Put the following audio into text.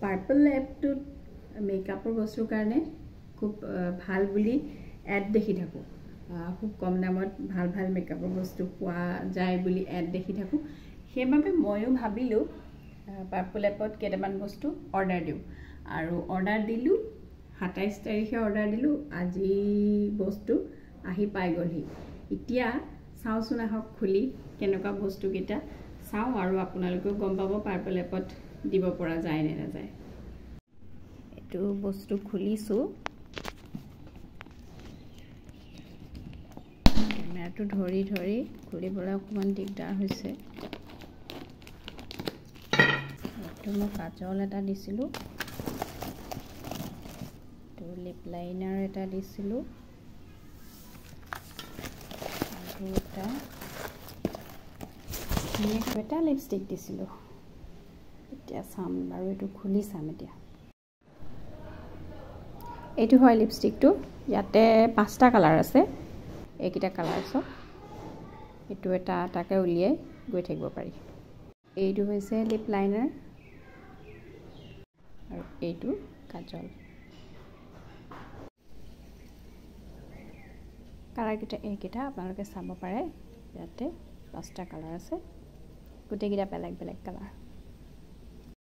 purple এপটোত মেকআপৰ বস্তুৰ কাৰণে খুব ভাল বুলি এড দেখি থাকোঁ খুব কম দামত ভাল ভাল মেকআপৰ বস্তু পোৱা যায় বুলি এড দেখি থাকোঁ সেইবাবে ময়ো ভাবিলোঁ পাৰ্পল এপত কেইটামান বস্তু অৰ্ডাৰ দিওঁ আৰু অৰ্ডাৰ দিলোঁ 27 তাৰিখে অৰ্ডাৰ দিলোঁ আজি বস্তু আহি পাই গ'লহি এতিয়া চাওঁচোন আহক খুলি কেনেকুৱা বস্তুকেইটা চাওঁ আৰু আপোনালোকেও গম পাব পাৰ্পল এপত দিব পৰা যায় নে নাযায় এইটো বস্তু খুলিছোঁ কেমেৰাটো ধৰি ধৰি খুলিবলৈ অকণমান দিগদাৰ হৈছে এইটো মই কাজল এটা দিছিলোঁ এইটো লিপ লাইনাৰ এটা দিছিলোঁ আৰু এটা লিপষ্টিক দিছিলোঁ এতিয়া চাম বাৰু এইটো খুলি চাম এতিয়া এইটো হয় লিপষ্টিকটো ইয়াতে 5টা কালাৰ আছে এইকেইটা কালাৰ চব এইটো এটা এটাকৈ উলিয়াই গৈ থাকিব পাৰি এইটো হৈছে লিপ লাইনাৰ আৰু এইটো কাজল কালাৰকেইটা এইকেইটা আপোনালোকে চাব পাৰে ইয়াতে 5টা কালাৰ আছে গোটেইকেইটা বেলেগ বেলেগ কালাৰ